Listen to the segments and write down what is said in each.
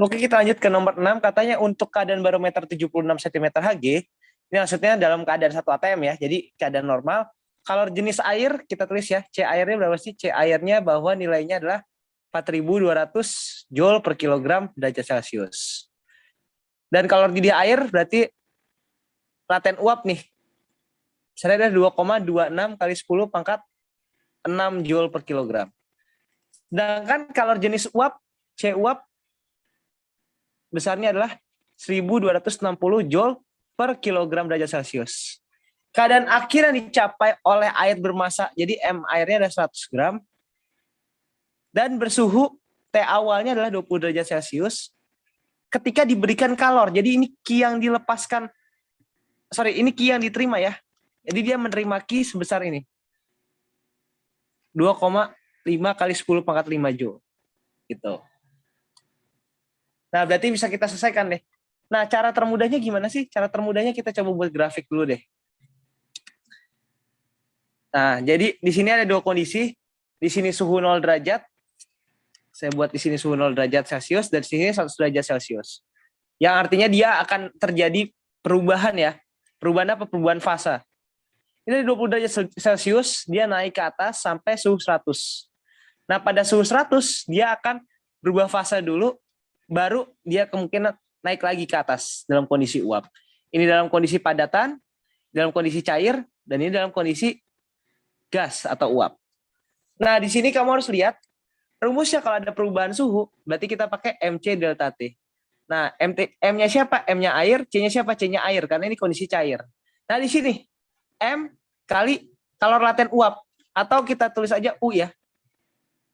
Oke, kita lanjut ke nomor 6. Katanya untuk keadaan barometer 76 cm Hg, ini maksudnya dalam keadaan 1 atm ya, jadi keadaan normal. Kalau jenis air, kita tulis ya, C airnya berapa sih? C airnya bahwa nilainya adalah 4.200 Joule per kilogram derajat Celcius. Dan kalau di air berarti laten uap nih. Misalnya ada 2,26 kali 10 pangkat 6 Joule per kilogram. Sedangkan kalau jenis uap, C uap besarnya adalah 1.260 Joule per kilogram derajat Celcius. Keadaan akhir yang dicapai oleh air bermassa, jadi M airnya ada 100 gram, dan bersuhu T awalnya adalah 20 derajat Celcius, ketika diberikan kalor. Jadi ini Q yang dilepaskan, ini Q yang diterima ya. Jadi dia menerima Q sebesar ini. 2,5 kali 10 pangkat 5 Joule. Gitu. Nah, berarti bisa kita selesaikan deh. Nah, cara termudahnya gimana sih? Cara termudahnya kita coba buat grafik dulu deh. Nah, jadi di sini ada dua kondisi. Di sini suhu 0 derajat. Saya buat di sini suhu 0 derajat Celcius dan di sini 100 derajat Celcius. Yang artinya dia akan terjadi perubahan ya. Perubahan apa? Perubahan fasa. Ini 20 derajat Celcius, dia naik ke atas sampai suhu 100. Nah, pada suhu 100, dia akan berubah fasa dulu, baru dia kemungkinan naik lagi ke atas dalam kondisi uap. Ini dalam kondisi padatan, dalam kondisi cair, dan ini dalam kondisi gas atau uap. Nah, di sini kamu harus lihat, rumusnya kalau ada perubahan suhu, berarti kita pakai MC delta T. Nah, M-nya siapa? M-nya air, C-nya siapa? C-nya air, karena ini kondisi cair. Nah, di sini, M kali kalor laten uap, atau kita tulis aja U ya,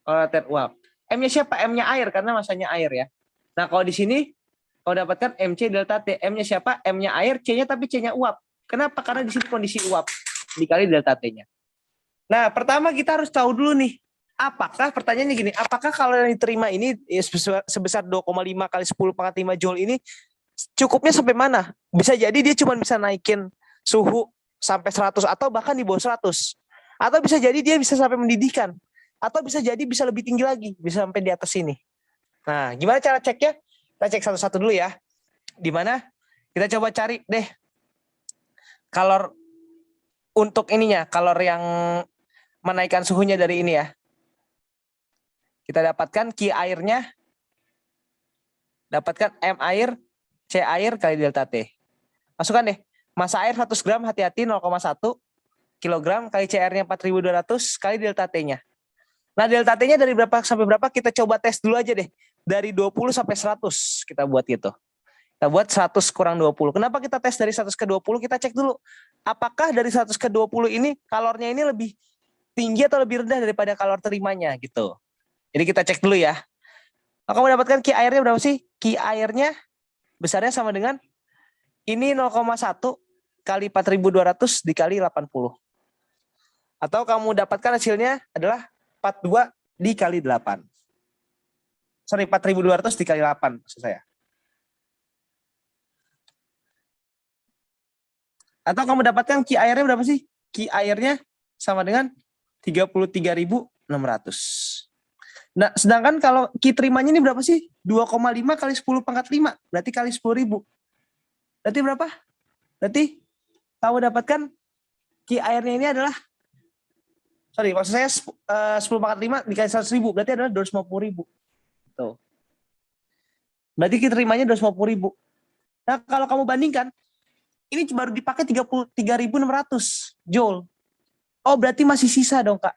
kalor laten uap. M-nya siapa? M-nya air, karena masanya air ya. Nah, kalau di sini, kalau dapatkan MC delta T, M-nya siapa? M-nya air, C-nya tapi C-nya uap. Kenapa? Karena di sini kondisi uap, dikali delta T-nya. Nah, pertama kita harus tahu dulu nih, apakah, pertanyaannya gini, apakah kalau yang diterima ini sebesar 2,5 kali 10 pangkat 5 Joule ini cukupnya sampai mana? Bisa jadi dia cuma bisa naikin suhu sampai 100 atau bahkan di bawah 100. Atau bisa jadi dia bisa sampai mendidihkan. Atau bisa jadi bisa lebih tinggi lagi, bisa sampai di atas sini. Nah, gimana cara ceknya? Kita cek satu-satu dulu ya. Di mana? Kita coba cari deh kalor untuk ininya, kalor yang menaikkan suhunya dari ini ya. Kita dapatkan Q airnya, dapatkan M air, C air kali delta T. Masukkan deh, massa air 100 gram, hati-hati 0,1 kilogram kali CR-nya 4.200 kali delta T-nya. Nah, delta T-nya dari berapa sampai berapa? Kita coba tes dulu aja deh. Dari 20 sampai 100 kita buat gitu. Kita buat 100 kurang 20. Kenapa kita tes dari 100 ke 20? Kita cek dulu. Apakah dari 100 ke 20 ini kalornya ini lebih tinggi atau lebih rendah daripada kalor terimanya gitu. Jadi kita cek dulu ya. Nah, kamu dapatkan Q airnya berapa sih? Q airnya besarnya sama dengan ini 0,1 kali 4.200 dikali 80. Atau kamu dapatkan hasilnya adalah 42 dikali 8. 4.200 dikali 8 maksud saya. Atau kamu dapatkan Q airnya berapa sih? Q airnya sama dengan 33.600. Nah, sedangkan kalau Q terimanya ini berapa sih? 2,5 kali 10 pangkat 5. Berarti kali 10.000. Berarti berapa? Berarti kamu dapatkan Q airnya ini adalah, maksud saya 10 pangkat 5 dikali 100.000. Berarti adalah 250.000. Tuh. Berarti Q terimanya 250.000. Nah, kalau kamu bandingkan, ini baru dipakai 33.600 Joule. Oh, berarti masih sisa dong, Kak.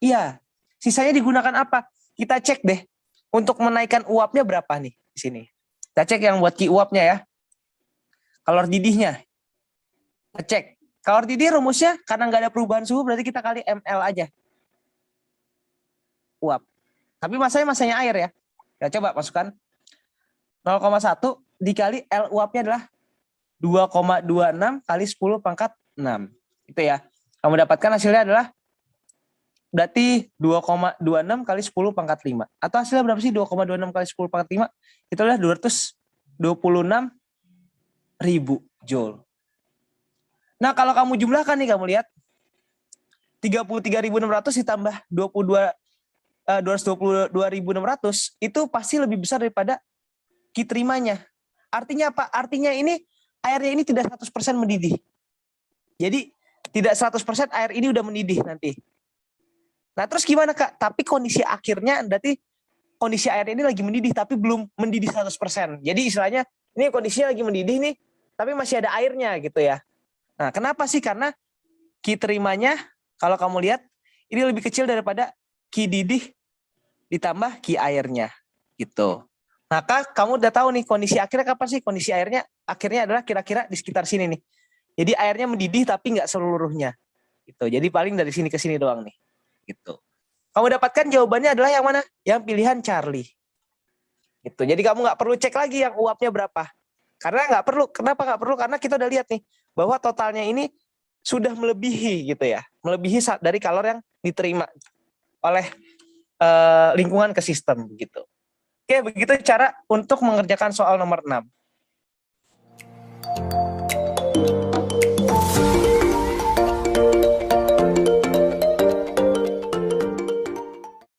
Iya. Sisanya digunakan apa? Kita cek deh. Untuk menaikkan uapnya berapa nih di sini? Kita cek yang buat Q uapnya ya. Kalor didihnya. Kita cek. Kalor didih rumusnya karena nggak ada perubahan suhu berarti kita kali ml aja. Uap. Tapi masanya air ya. Kita coba masukkan. 0,1 dikali L uapnya adalah 2,26 kali 10 pangkat 6. Itu ya. Kamu dapatkan hasilnya adalah berarti 2,26 kali 10 pangkat 5. Atau hasilnya berapa sih 2,26 kali 10 pangkat 5? Itu adalah 226.000 Joule. Nah, kalau kamu jumlahkan nih, kamu lihat 33.600 ditambah 222.600 itu pasti lebih besar daripada Ki terimanya. Artinya apa? Artinya ini airnya ini tidak 100% mendidih. Jadi tidak 100% air ini udah mendidih nanti. Nah terus gimana Kak? Tapi kondisi akhirnya berarti kondisi air ini lagi mendidih tapi belum mendidih 100%. Jadi istilahnya ini kondisinya lagi mendidih nih, tapi masih ada airnya gitu ya. Nah kenapa sih? Karena Ki terimanya kalau kamu lihat ini lebih kecil daripada Ki didih ditambah Ki airnya gitu. Maka kamu udah tahu nih kondisi akhirnya kapan sih? Kondisi airnya akhirnya adalah kira-kira di sekitar sini nih. Jadi airnya mendidih tapi nggak seluruhnya. Gitu. Jadi paling dari sini ke sini doang nih. Gitu. Kamu dapatkan jawabannya adalah yang mana? Yang pilihan Charlie. Gitu. Jadi kamu nggak perlu cek lagi yang uapnya berapa. Karena nggak perlu. Kenapa nggak perlu? Karena kita udah lihat nih bahwa totalnya ini sudah melebihi gitu ya. Melebihi dari kalor yang diterima oleh lingkungan ke sistem gitu. Oke, begitu cara untuk mengerjakan soal nomor 6.